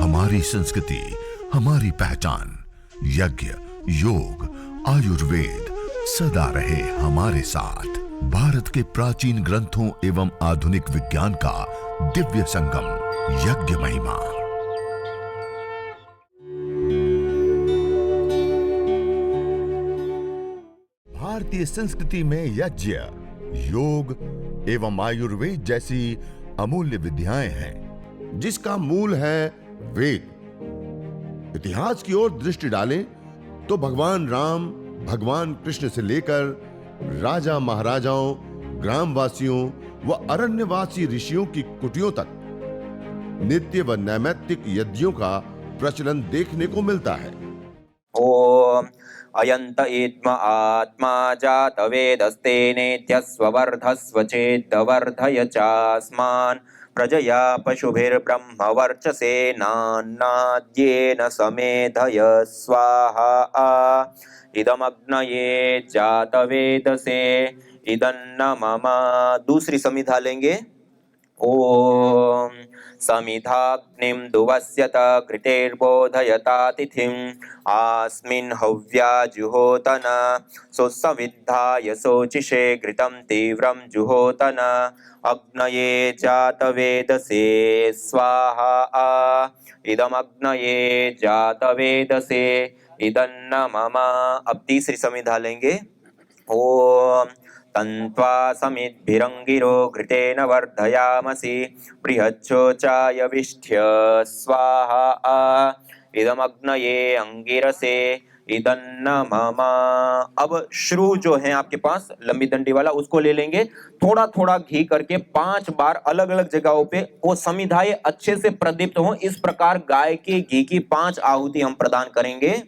हमारी संस्कृति, हमारी पहचान। यज्ञ, योग, आयुर्वेद सदा रहे हमारे साथ। भारत के प्राचीन ग्रंथों एवं आधुनिक विज्ञान का दिव्य संगम, यज्ञ महिमा। भारतीय संस्कृति में यज्ञ, योग एवं आयुर्वेद जैसी अमूल्य विद्याएं हैं, जिसका मूल है वेद। इतिहास की ओर दृष्टि डालें तो भगवान राम, भगवान कृष्ण से लेकर राजा महाराजाओं, ग्रामवासियों व अरण्यवासी ऋषियों की कुटियों तक नित्य व नैमित्तिक यज्ञों का प्रचलन देखने को मिलता है। ओम अयंत इत्म आत्मा जात वेदस्तेनेत्यस्वर्धस्व चेद्वर्धय चास्मान् प्रजया पशुभिर्ब्रह्मवर्चसे नान्नाद्येन समेधय स्वाहा। इदमग्नये जातवेदसे इदन्न मम। दूसरी समिधा लेंगे। ओम समिधाग्निं दुवस्यत घृतेर्बोधयतातिथिम् आस्मिन् हव्या जुहोतन सुसमिद्धाय शोचिषे घृतं तीव्रं जुहोतन अग्नये जातवेदसे स्वाहा। इदमग्नये जातवेदसे इदन्न मम। अब तीसरी समिधा लेंगे। ओम तन्त्वा समिद्भिरंगिरो घृतेन वर्धयामसि बृहच्छोचाय विष्ठ्य स्वाहा। इदमग्नये अंगिरसे इदन्न मम। अब श्रु जो है आपके पास लंबी डंडी वाला, उसको ले लेंगे। थोड़ा थोड़ा घी करके 5 बार अलग अलग जगहों पे वो समिधाएं अच्छे से प्रदीप्त हो, इस प्रकार गाय के घी की 5 आहुति हम प्रदान करेंगे।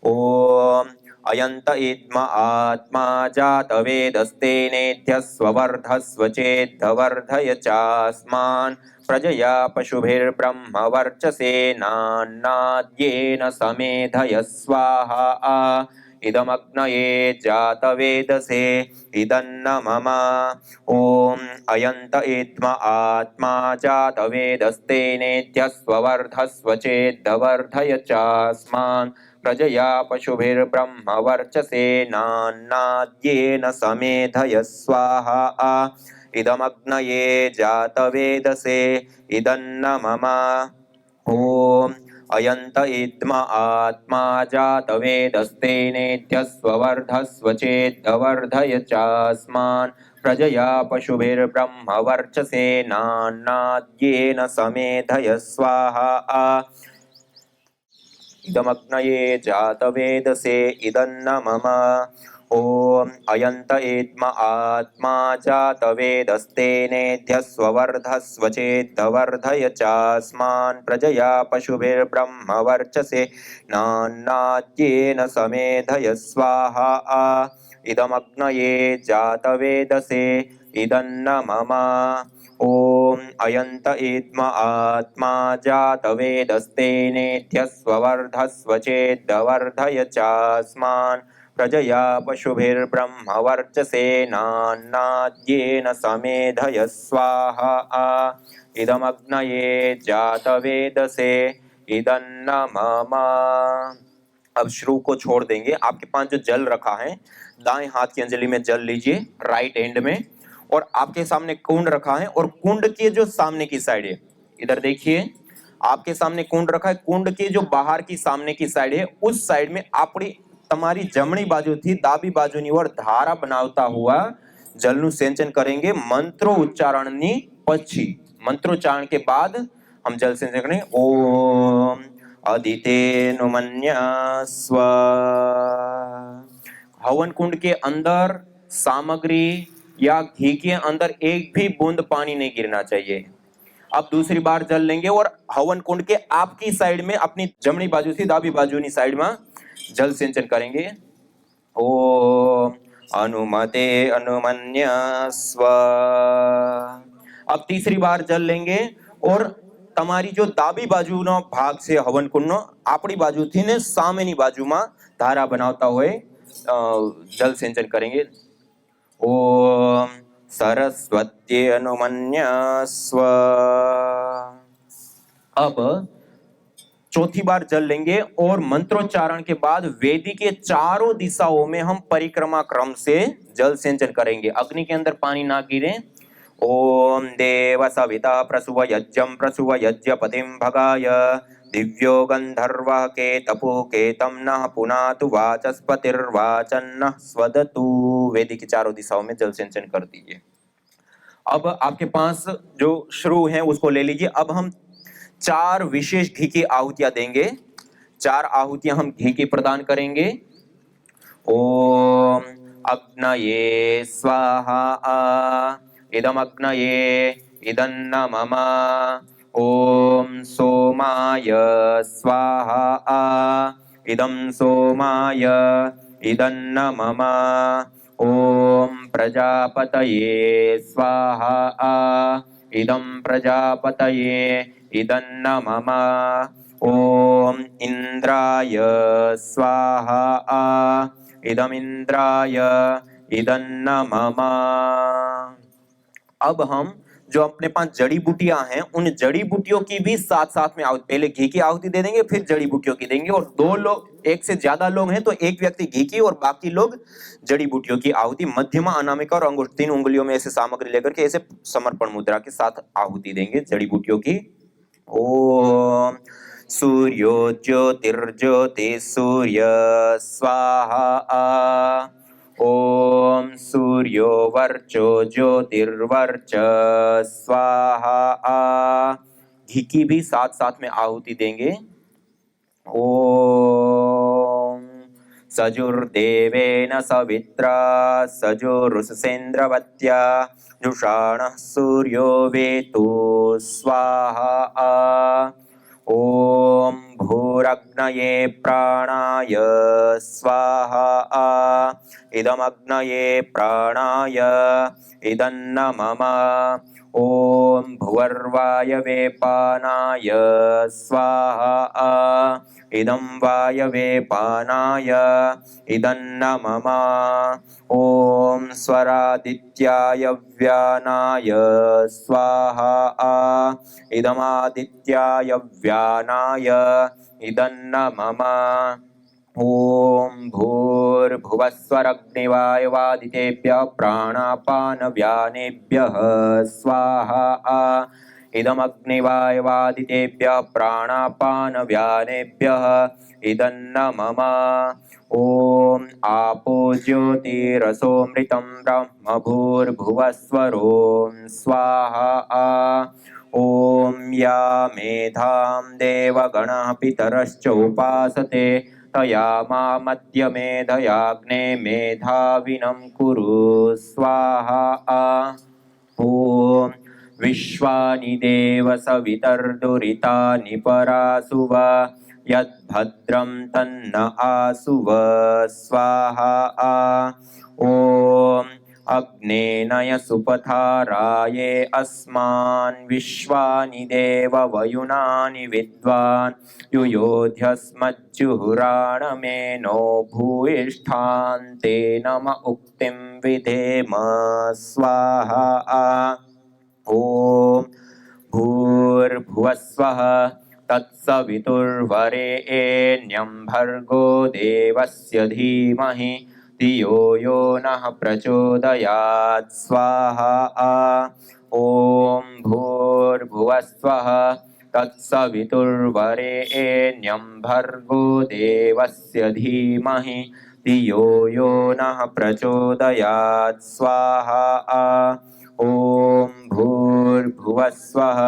ओम अयंत इत्म आत्मा जात वेदस्तेनेत्यस्वर्धस्व चेद्वर्धय चास्मान् प्रजया पशुभिर्ब्रह्मवर्चसे नान्नाद्येन समेधय स्वाहा। इदमग्नये जातवेदसे इदन्न मम। ओम अयंत इत्म आत्मा जात वेदस्तेनेत्यस्वर्धस्व चेद्वर्धय चास्मान् प्रजया पशुभिर्ब्रह्मवर्चसे नान्नाद्येन समेधय स्वाहा। इदमग्नये जातवेदसे इदन्न मम। ओम अयंत इत्म आत्मा जात वेदस्तेनेत्यस्वर्धस्व चेद्वर्धय चास्मान् प्रजया पशुभिर्ब्रह्मवर्चसे नान्नाद्येन समेधय स्वाहा। इदमग्नये जातवेदसे इदन्न मम। ओम अयंत इत्म आत्मा जात वेदस्तेनेत्यस्वर्धस्व चेद्वर्धय चास्मान् प्रजया पशुभिर्ब्रह्मवर्चसे नान्नाद्येन समेधय स्वाहा। इदमग्नये जातवेदसे इदन्न मम। ओम अयंत इत्म आत्मा जात वेदस्तेनेत्यस्वर्धस्व चेद्वर्धय चास्मान् प्रजया पशुभिर्ब्रह्मवर्चसे नान्नाद्येन समेधय स्वाहा। इदमग्नये जातवेदसे इदन्न मम। अब श्रु को छोड़ देंगे। आपके पास जो जल रखा है, दाएं हाथ की अंजलि में जल लीजिए, राइट एंड में, और आपके सामने कुंड रखा है, और कुंड के जो सामने की साइड है, इधर देखिए, आपके सामने कुंड रखा है, कुंड के जो बाहर की सामने की साइड है, उस साइड में आपड़ी તમારી જમણી બાજુથી ડાબી બાજુની ઓર ધારા બનાવતા હુआ જલનું સિંચન करेंगे। मंत्रो उच्चारणની પછી, मंत्रोच्चारण के बाद हम जल सिंचन करेंगे। ओम अदितेनुमन्यस्व। हवन कुंड के अंदर सामग्री या घी के अंदर एक भी बूंद पानी नहीं गिरना चाहिए। अब दूसरी बार जल लेंगे और हवन कुंड के आपकी साइड में, अपनी जमनी बाजू से दाबी बाजूनी साइड में जल सिंचन करेंगे। ओम अनुमते अनुमन्यस्व। अब तीसरी बार जल लेंगे और તમારી जो दाबी बाजूનો भाग છે હવન કુંડનો, આપણી બાજુથી ને સામેની બાજુમાં ધારા બનાવતા હોય जल सिंचन करेंगे। ओम सरस्वती अनुमन्यस्व। अब चौथी बार जल लेंगे और मंत्रोच्चारण के बाद वेदी के चारों दिशाओं में हम परिक्रमा क्रम से जल सिंचन करेंगे। अग्नि के अंदर पानी ना गिरे। ओम देव सविता प्रसुव यज्ञम प्रसुव यज्ञपतिम भगाय दिव्यो गंधर्व के तपो के तम नः पुनातु वाचस्पतिर्वाचन्नः स्वदतु। वेदी की चारों दिशाओं में जल सिंचन कर दीजिए। अब आपके पास जो श्रु है उसको ले लीजिए। अब हम 4 विशेष घी की आहुतियां देंगे। 4 आहुतियां हम घी की प्रदान करेंगे। ओम अग्नये स्वाहा इदम अग्नये इदन्न मम। ओम सोमाय स्वाहा इदम सोमाय इदन्न मम। ओम प्रजापतये स्वाहा इदं प्रजापतये इदन्न मम। ओम इंद्राय स्वाहा इदमिंद्राय इदन्न मम। अब हम जो अपने पास जड़ी बूटियां हैं उन जड़ी बूटियों की भी साथ साथ में आहुति, पहले घी की आहुति दे देंगे फिर जड़ी बूटियों की देंगे। और 2 लोग, एक से ज्यादा लोग हैं तो एक व्यक्ति घी की और बाकी लोग जड़ी बूटियों की आहुति मध्यमा, अनामिका और अंगुष्ठ 3 उंगलियों में ऐसे सामग्री लेकर के ऐसे समर्पण मुद्रा के साथ आहुति देंगे जड़ी बूटियों की। ओम सूर्यो ज्योतिर्ज्योति सूर्य स्वाहा। ओम सूर्यो वर्चो ज्योतिर्वर्च स्वाहा। घी की भी साथ साथ में आहुति देंगे। ओम सजुर्देवेन सवित्रा सजुरुसेन्द्रवत्या जुषाणः सूर्यो वेतु स्वाहा। ओम भूरग्नये प्राणाय स्वाहा इदमग्नये प्राणाय इदन्न मम। ओम भुवर्वायवे पानाय स्वाहा इदं वायवे पानाय इदन्न मम। ओम स्वरादित्याय व्यानाय स्वाहा इदमादित्याय व्यानाय इदन्न मम। ओम भूर्भुवस्वरग्निवायवादितेभ्यः प्राणापानव्यानेभ्यः स्वाहा इदमग्निवायवादितेभ्यः प्राणापानव्यानेभ्यः इदन्न मम। ओम आपो ज्योतिरसोमृतं ब्रह्म भूर्भुवस्वरों स्वाहा। ओम या मेधां देवगणः पितरश्च उपासते तया मामद्य मेधयाग्ने मेधाविनं कुरु स्वाहा। ओम विश्वानि देव सवितर्दुरितानि परासुव यद्भद्रं तन्न आसुव स्वाहा। ओम अग्नेनय सुपथाराये अस्मान् विश्वानि देव वयुनानि विद्वान् युयोध्यस्मज्जुहुराणमेनो भूयिष्ठान्ते नम उक्तिं विधेम स्वाहा। ओम भूर्भुवस्वः तत्सवितुर्वरेण्यं भर्गो देवस्य धीमहि धियो यो नः प्रचोदयात् स्वाहा। ओम भूर्भुवस्वः तत्सवितुर्वरेण्यं भर्गो देवस्य धीमहि धियो यो नः प्रचोदयात् स्वाहा। ओम भूर्भुवस्वः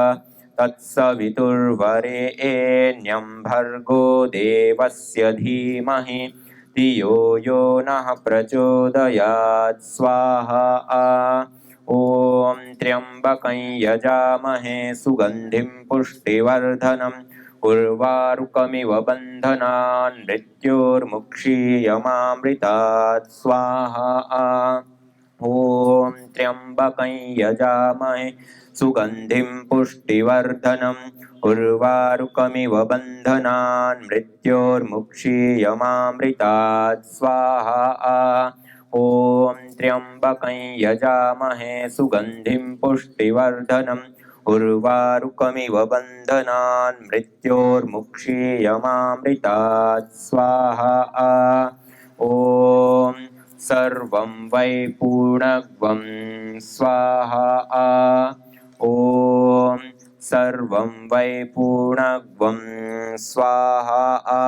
तत्सवितुर्वरेण्यं भर्गो देवस्य धीमहि धियो यो नः प्रचोदयात् स्वाहा। ओम त्र्यंबकं यजामहे सुगंधिं पुष्टिवर्धनम् उर्वारुकमिव बन्धनान् मृत्योर्मुक्षीयमामृतात् स्वाहा। ओम त्र्यंबकं यजामहे सुगंधिं पुष्टिवर्धनम् उर्वारुकमिव बन्धनान् मृत्योर्मुक्षीयमामृतात् स्वाहा। ओम त्र्यंबकं यजामहे सुगंधिं पुष्टिवर्धनम् उर्वारुकमिव बन्धनान् मृत्योर्मुक्षीयमामृतात् स्वाहा ॐ सर्वं वै पूर्णग्वं स्वाहा ॐ सर्वं वै पूर्णग्वं स्वाहा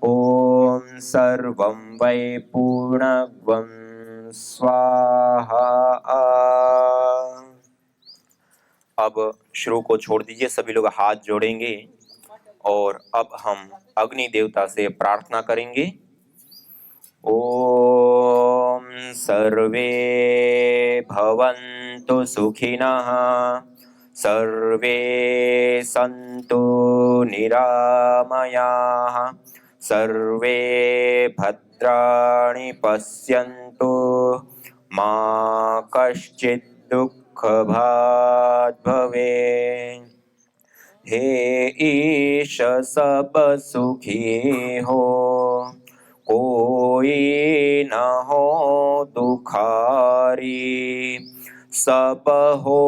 ॐ सर्वं वै पूर्णग्वं स्वाहा। अब श्रू को छोड़ दीजिए, सभी लोग हाथ जोड़ेंगे और अब हम अग्नि देवता से प्रार्थना करेंगे। ओम सर्वे भवन्तु सुखिनः, सर्वे सन्तु निरामयाः, सर्वे भद्राणि पश्यन्तु, मा कश्चित् दुःखभाग् भवेत्। हे ईश सब सुखी हो, कोई न हो दुखारी, सब हो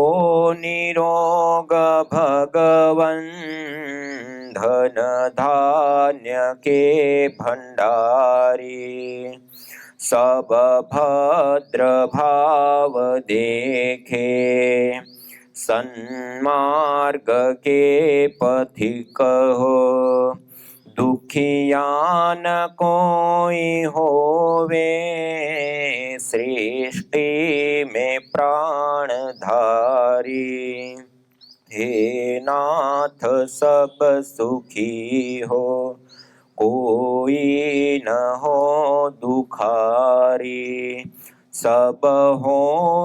निरोग भगवन, धन धान्य के भंडारी, सब भद्र भाव देखे, सन्मार्ग के पथिक हो, दुखियान कोई होवे, सृष्टि में प्राणधारी। हे नाथ सब सुखी हो, कोई न हो दुखारी, सब हो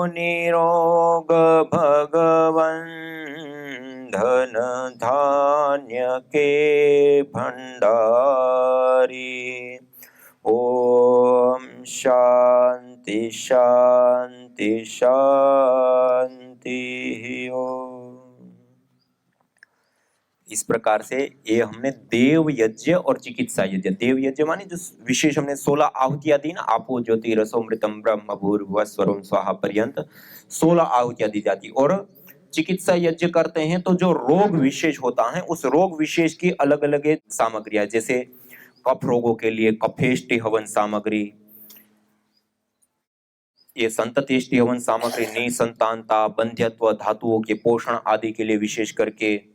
निरोग भगवन, धन धान्य के भंडारी। ओम शांति शांति शांति ओम। इस प्रकार से ये हमने देव यज्ञ और चिकित्सा यज्ञ, देव यज्ञ माने जो विशेष हमने 16 आहुतियां दी ना, आपो ज्योति रसोमृतम ब्रह्म भूर्भुवः स्वरम स्वाहा पर्यंत 16 आहुतियां दी जाती। और चिकित्सा यज्ञ करते हैं तो जो रोग विशेष होता है उस रोग विशेष की अलग अलग सामग्रियां, जैसे कफ रोगों के लिए कफेष्टि हवन सामग्री, ये संततेष्टि हवन सामग्री, निसंतानता, बंध्यत्व, धातुओं के पोषण आदि के लिए विशेष करके,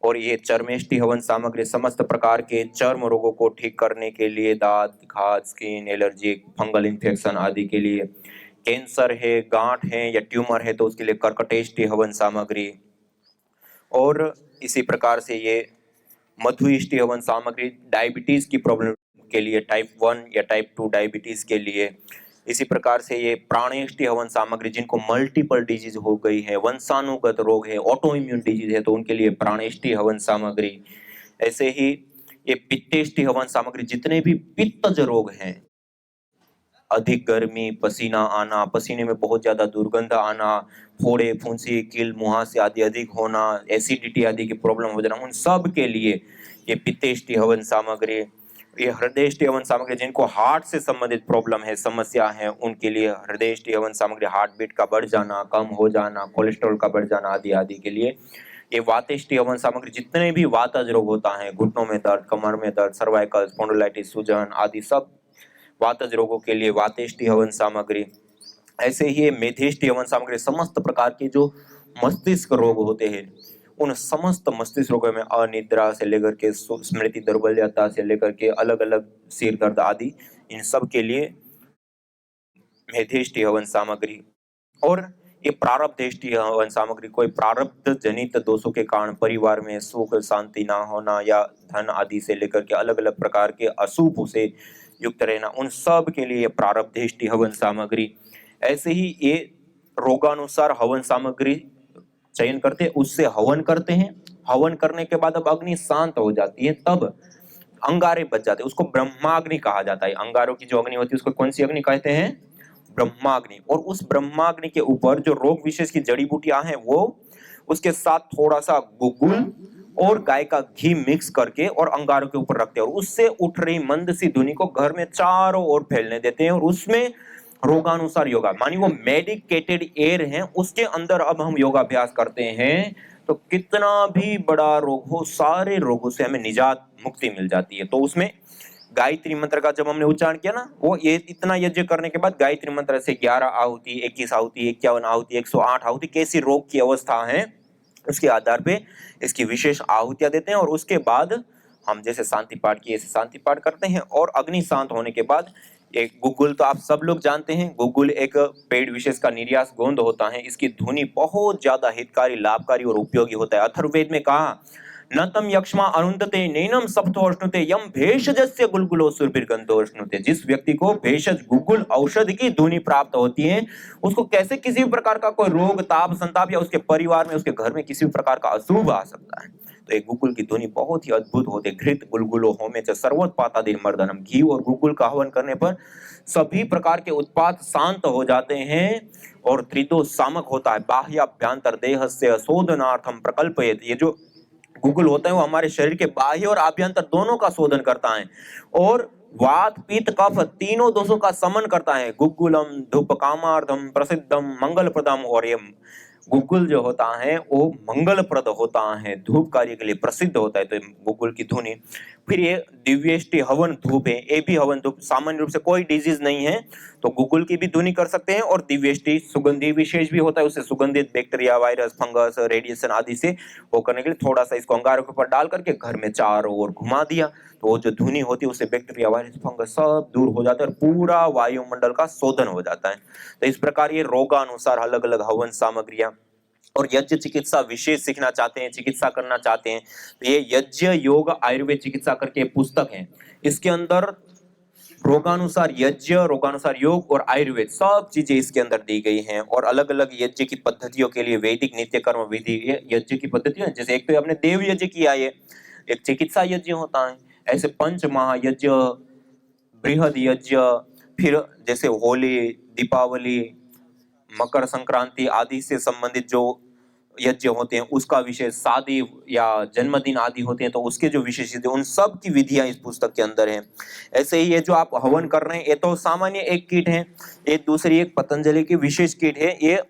और ये चर्मेष्टि हवन सामग्री समस्त प्रकार के चर्म रोगों को ठीक करने के लिए, दांत, खाज, स्किन एलर्जी, फंगल इन्फेक्शन आदि के लिए, कैंसर है, गांठ है या ट्यूमर है तो उसके लिए कर्कटेष्टि हवन सामग्री, और इसी प्रकार से ये मधुइष्टि हवन सामग्री डायबिटीज की प्रॉब्लम के लिए, टाइप 1 या टाइप 2 डायबिटीज के लिए। इसी प्रकार से ये प्राणेष्टि हवन सामग्री जिनको मल्टीपल डिजीज हो गई है, वंशानुगत रोग है, ऑटो इम्यून डिजीज है तो उनके लिए प्राणेष्टि हवन सामग्री। ऐसे ही ये पित्तेष्टि हवन सामग्री, जितने भी पित्तज रोग हैं, अधिक गर्मी, पसीना आना, पसीने में बहुत ज्यादा दुर्गंध आना, फोड़े, फुंसी, कील, मुहासे आदि अधिक होना, एसिडिटी आदि की प्रॉब्लम हो जाना, उन सब के लिए ये पित्तेष्टि हवन सामग्री। ये हृदयष्टि हवन सामग्री जिनको हार्ट से संबंधित प्रॉब्लम है, समस्या है, उनके लिए हृदयष्टि हवन सामग्री, हार्ट बीट का बढ़ जाना, कम हो जाना, कोलेस्ट्रॉल का बढ़ जाना आदि आदि के लिए। ये वातेष्टि हवन सामग्री, जितने भी वातज रोग होता है, घुटनों में दर्द, कमर में दर्द, सर्वाइकल, स्पॉन्डिलाइटिस, सूजन आदि सब वातज रोगों के लिए वातेष्टि हवन सामग्री। ऐसे ही मेधेष्टि हवन सामग्री समस्त प्रकार के जो मस्तिष्क रोग होते हैं, उन समस्त मस्तिष्क रोगों में अनिद्रा से लेकर के स्मृति दुर्बलता से लेकर के अलग अलग सिर दर्द आदि, इन सब के लिए मेधेष्टि हवन सामग्री। और ये प्रारब्धेष्टि हवन सामग्री, कोई प्रारब्ध जनित दोषों के कारण परिवार में सुख शांति ना होना या धन आदि से लेकर के अलग अलग प्रकार के अशुभ से युक्त रहना, उन सब के लिए प्रारब्धेष्टि हवन सामग्री। ऐसे ही ये रोगानुसार हवन सामग्री चयन करते, उससे हवन करते हैं। हवन करने के बाद अब अग्नि शांत हो जाती है, तब अंगारे बच जाते हैं, उसको ब्रह्माग्नि कहा जाता है। अंगारों की जो अग्नि होती है उसको कौन सी अग्नि कहते हैं? ब्रह्माग्नि। और उस ब्रह्माग्नि के ऊपर जो रोग विशेष की जड़ी बूटियां हैं वो उसके साथ थोड़ा सा गुग्गुल और गाय का घी मिक्स करके और अंगारों के ऊपर रखते हैं, और उससे उठ रही मंद सी धुनी को घर में चारों ओर फैलने देते हैं, और उसमें रोगानुसार योगा, मानिए वो मेडिकेटेड एयर है, उसके अंदर अब हम योगाभ्यास करते हैं तो कितना भी बड़ा रोग हो, सारे रोगों से हमें निजात मुक्ति मिल जाती है। तो उसमें गायत्री मंत्र का जब हमने उच्चारण किया ना, वो ये इतना यज्ञ करने के बाद गायत्री मंत्र से 11 आहुति, 21 आहुति, 51 आहुति, 108 आहुति, कैसी रोग की अवस्था है उसके आधार पे इसकी विशेष आहुतियां देते हैं। और उसके बाद हम जैसे शांति पाठ किए ऐसे शांति पाठ करते हैं। और अग्नि शांत होने के बाद एक गुग्गुल, तो आप सब लोग जानते हैं, गुग्गुल एक पेड़ विशेष का निर्यास गोंद होता है। इसकी धुनी बहुत ज्यादा हितकारी, लाभकारी और उपयोगी होता है। अथर्ववेद में कहा, न तम यक्ष्मा अरुंधते नैनम सप्तोष्णुते यम भेषजस्य गुलगुलो सुरभिर्गंधोष्णुते। जिस व्यक्ति को भेषज गुग्गुल औषध की धुनी प्राप्त होती है, उसको कैसे किसी भी प्रकार का कोई रोग, ताप, संताप या उसके परिवार में, उसके घर में किसी भी प्रकार का अशुभ आ सकता है। तो एक गुग्गुल की ध्वनि बहुत ही अद्भुत होती है। घृत गुलगुलो होमे च सर्वोत्पातादि मर्दनम। घी और गुग्गुल का हवन करने पर सभी प्रकार के उत्पात शांत हो जाते हैं। और त्रिदोष सामक होता है, बाह्याभ्यंतर देहस्य शोधनार्थम प्रकल्पयेत। ये जो गुग्गुल होता है वो हमारे शरीर के बाह्य और आभ्यंतर दोनों का शोधन करता है और वात, पित्त, कफ तीनों दोषों का समन करता है। गुग्गुलम धूप कामार्थम प्रसिद्धम मंगलप्रदम। और ये गुग्गुल जो होता है वो मंगलप्रद होता है, धूप कार्य के लिए प्रसिद्ध होता है। तो गुग्गुल की धुनी। फिर ये दिव्येष्टि हवन धूप है, ये भी हवन धूप, सामान्य रूप से कोई डिजीज नहीं है तो गुग्गुल की भी धुनी कर सकते हैं। और दिव्येष्टि सुगंधी विशेष भी होता है, उससे सुगंधित बैक्टीरिया, वायरस, फंगस, रेडिएशन आदि से वो करने के लिए थोड़ा सा इसको अंगारों के ऊपर डाल करके घर में चारों ओर घुमा दिया तो वो जो धुनी होती है उससे बैक्टीरिया, वायरस, फंगस सब दूर हो जाता है और पूरा वायुमंडल का शोधन हो जाता है। तो इस प्रकार ये रोगानुसार अलग अलग हवन सामग्रियां। और यज्ञ चिकित्सा विशेष सीखना चाहते हैं, चिकित्सा करना चाहते हैं तो ये यज्ञ योग आयुर्वेद चिकित्सा करके पुस्तक है। इसके अंदर रोगानुसार यज्ञ, रोगानुसार योग और आयुर्वेद सब चीजें इसके अंदर दी गई हैं। और अलग अलग यज्ञ की पद्धतियों के लिए वैदिक नित्य कर्म विधि यज्ञ की पद्धतियां, जैसे एक तो आपने देव यज्ञ किया, ये एक चिकित्सा यज्ञ होता है। ऐसे पंच महायज्ञ, बृहद यज्ञ, फिर जैसे होली, दीपावली, मकर संक्रांति आदि से संबंधित जो यज्ञ होते हैं उसका विशेष, शादी या जन्मदिन आदि होते हैं तो उसके जो विशेष, उन सब की विधियां इस पुस्तक के अंदर हैं। ऐसे ही ये जो आप हवन कर रहे हैं ये तो सामान्य एक किट है, एक दूसरी एक पतंजलि की विशेष किट है। ये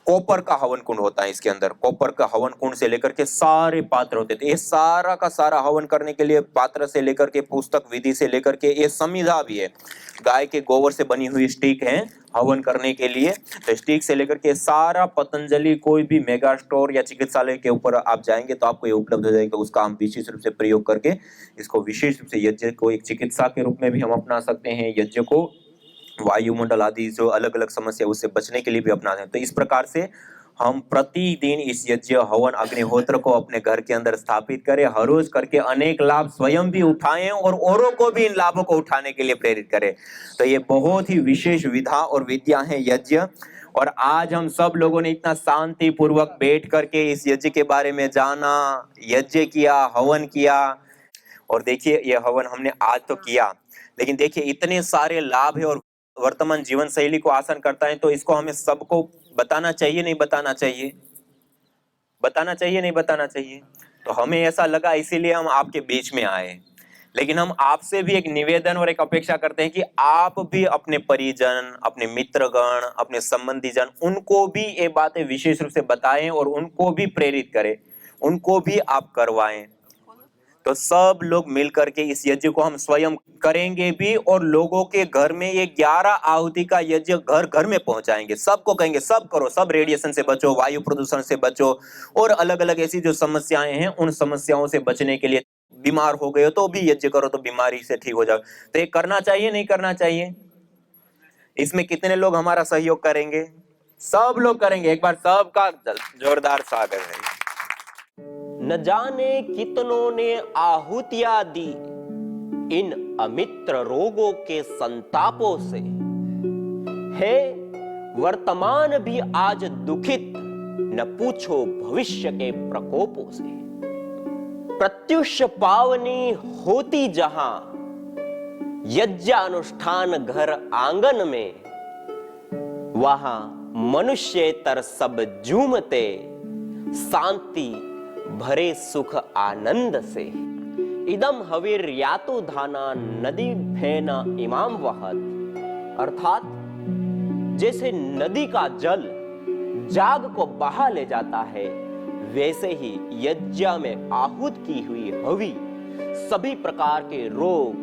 कॉपर का हवन कुंड होता है, इसके अंदर कॉपर का हवन कुंड से लेकर के सारे पात्र होते थे। ये सारा का सारा हवन करने के लिए पात्र से लेकर के पुस्तक विधि से लेकर के ये संविधा भी है। गाय के गोबर से बनी हुई स्टिक है हवन करने के लिए, तो स्टिक से लेकर के सारा पतंजलि कोई भी मेगा स्टोर या चिकित्सालय के ऊपर आप जाएंगे तो आपको ये उपलब्ध हो जाएगा। उसका हम विशेष रूप से प्रयोग करके इसको विशेष रूप से यज्ञ को एक चिकित्सा के रूप में भी हम अपना सकते हैं, यज्ञ को वायुमंडल आदि जो अलग अलग समस्या उससे बचने के लिए भी अपनाते हैं। तो इस प्रकार से हम प्रतिदिन इस यज्ञ हवन अग्निहोत्र को अपने घर के अंदर स्थापित करें, हर रोज करके अनेक लाभ स्वयं भी उठाएं और औरों को भी इन लाभों को उठाने के लिए प्रेरित करें। तो ये बहुत ही विशेष विधा और विद्या है यज्ञ। और आज हम सब लोगों ने इतना शांति पूर्वक बैठ करके इस यज्ञ के बारे में जाना, यज्ञ किया, हवन किया। और देखिए ये हवन हमने आज तो किया, लेकिन देखिए इतने सारे लाभ है और वर्तमान जीवन शैली को आसान करता है। तो इसको हमें सबको बताना चाहिए, नहीं बताना चाहिए? बताना चाहिए, नहीं बताना चाहिए? तो हमें ऐसा लगा इसीलिए हम आपके बीच में आए। लेकिन हम आपसे भी एक निवेदन और एक अपेक्षा करते हैं कि आप भी अपने परिजन, अपने मित्रगण, अपने संबंधी जन, उनको भी ये बातें विशेष रूप से बताएं और उनको भी प्रेरित करें, उनको भी आप करवाएं। तो सब लोग मिलकर के इस यज्ञ को हम स्वयं करेंगे भी और लोगों के घर में ये 11 आहुति का यज्ञ घर घर में पहुंचाएंगे। सबको कहेंगे सब करो, सब रेडिएशन से बचो, वायु प्रदूषण से बचो और अलग अलग ऐसी जो समस्याएं हैं उन समस्याओं से बचने के लिए, बीमार हो गए हो तो भी यज्ञ करो तो बीमारी से ठीक हो जाओ। तो ये करना चाहिए, नहीं करना चाहिए? इसमें कितने लोग हमारा सहयोग करेंगे? सब लोग करेंगे। एक बार सबका जोरदार स्वागत है। न जाने कितनों ने आहुतियां दी इन अमित्र रोगों के संतापों से, है वर्तमान भी आज दुखित, न पूछो भविष्य के प्रकोपों से। प्रत्युष पावनी होती जहां यज्ञानुष्ठान घर आंगन में, वहां मनुष्येतर सब झूमते शांति भरे सुख आनंद से। इदम हविर यातु धाना नदी भेना इमाम वहत, अर्थात जैसे नदी का जल जाग को बहा ले जाता है, वैसे ही यज्ञ में आहूत की हुई हवि सभी प्रकार के रोग,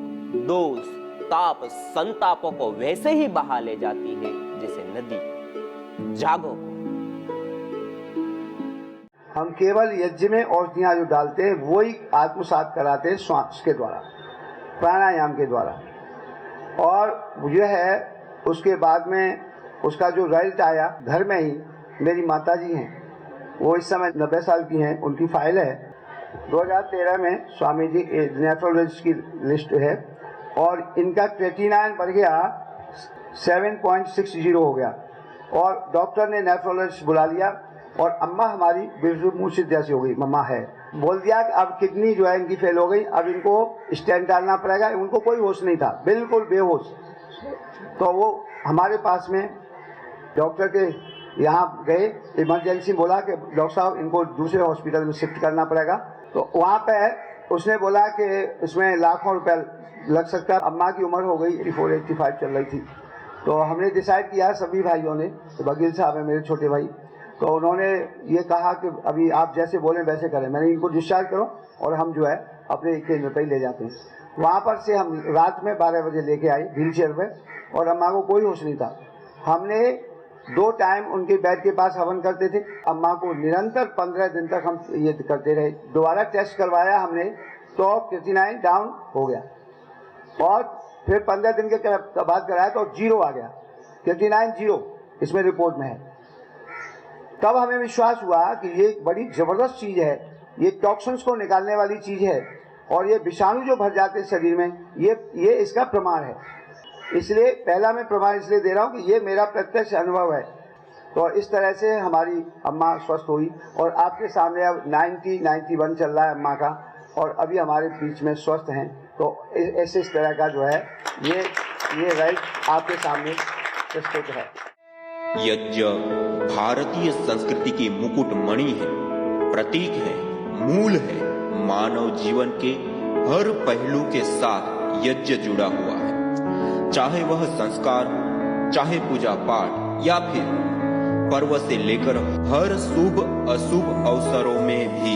दोष, ताप, संतापों को वैसे ही बहा ले जाती है जैसे नदी जागो को। हम केवल यज्ञ में औषधियां जो डालते हैं वो ही आत्मसात कराते हैं श्वास के द्वारा, प्राणायाम के द्वारा। और यह है उसके बाद में उसका जो रिजल्ट आया, घर में ही मेरी माता जी हैं, वो इस समय 90 साल की हैं, उनकी फाइल है। 2013 में स्वामी जी नेफ्रोलॉजिस्ट की लिस्ट है और इनका क्रेटिनाइन बढ़ गया 7.60 हो गया और डॉक्टर ने नेफ्रोलॉजिस्ट बुला लिया और अम्मा हमारी बिल्कुल मूर्छित जैसी हो गई, मम्मा है, बोल दिया कि अब किडनी जो है इनकी फेल हो गई, अब इनको स्टेंट डालना पड़ेगा। उनको कोई होश नहीं था, बिल्कुल बेहोश। तो वो हमारे पास में डॉक्टर के यहाँ गए, इमरजेंसी बोला कि डॉक्टर साहब इनको दूसरे हॉस्पिटल में शिफ्ट करना पड़ेगा। तो वहाँ पे उसने बोला कि इसमें लाखों रुपए लग सकता है। अम्मा की उम्र हो गई 84-85 चल रही थी। तो हमने डिसाइड किया सभी भाइयों ने, तो बकील साहब है मेरे छोटे भाई, तो उन्होंने ये कहा कि अभी आप जैसे बोलें वैसे करें। मैंने इनको डिस्चार्ज करो और हम जो है अपने केंद्र पर ही ले जाते हैं। वहाँ पर से हम रात में 12 बजे लेके आए व्हील चेयर पर और अम्मा को कोई होश नहीं था। हमने 2 टाइम उनके बेड के पास हवन करते थे। अम्मा को निरंतर 15 दिन तक हम ये करते रहे। दोबारा टेस्ट करवाया हमने तो क्रेटिनाइन डाउन हो गया और फिर 15 दिन के बाद कराया तो 0 आ गया, क्रेटिनाइन 0 इसमें रिपोर्ट में है। तब हमें विश्वास हुआ कि ये बड़ी ज़बरदस्त चीज़ है, ये टॉक्सिन्स को निकालने वाली चीज़ है और ये विषाणु जो भर जाते हैं शरीर में, ये इसका प्रमाण है। इसलिए पहला मैं प्रमाण इसलिए दे रहा हूँ कि ये मेरा प्रत्यक्ष अनुभव है। तो इस तरह से हमारी अम्मा स्वस्थ हुई और आपके सामने अब 91 चल रहा है अम्मा का और अभी हमारे बीच में स्वस्थ हैं। तो ऐसे इस तरह का जो है ये राइट आपके सामने प्रस्तुत है। यज्ञ भारतीय संस्कृति की मुकुट मणि है, प्रतीक है, मूल है। मानव जीवन के हर पहलू के साथ यज्ञ जुड़ा हुआ है, चाहे वह संस्कार, चाहे पूजा पाठ या फिर पर्व से लेकर हर शुभ अशुभ अवसरों में भी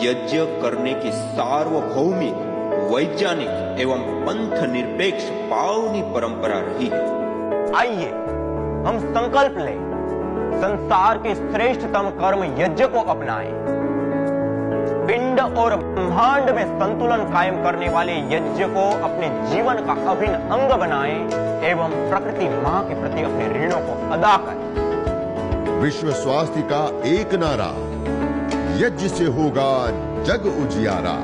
यज्ञ करने की सार्वभौमिक, वैज्ञानिक एवं पंथ निरपेक्ष पावनी परंपरा रही है। आइए हम संकल्प लें, संसार के श्रेष्ठतम कर्म यज्ञ को अपनाएं। पिंड और ब्रह्मांड में संतुलन कायम करने वाले यज्ञ को अपने जीवन का अभिन्न अंग बनाएं एवं प्रकृति मां के प्रति अपने ऋणों को अदा करें। विश्व स्वास्थ्य का एक नारा, यज्ञ से होगा जग उजियारा।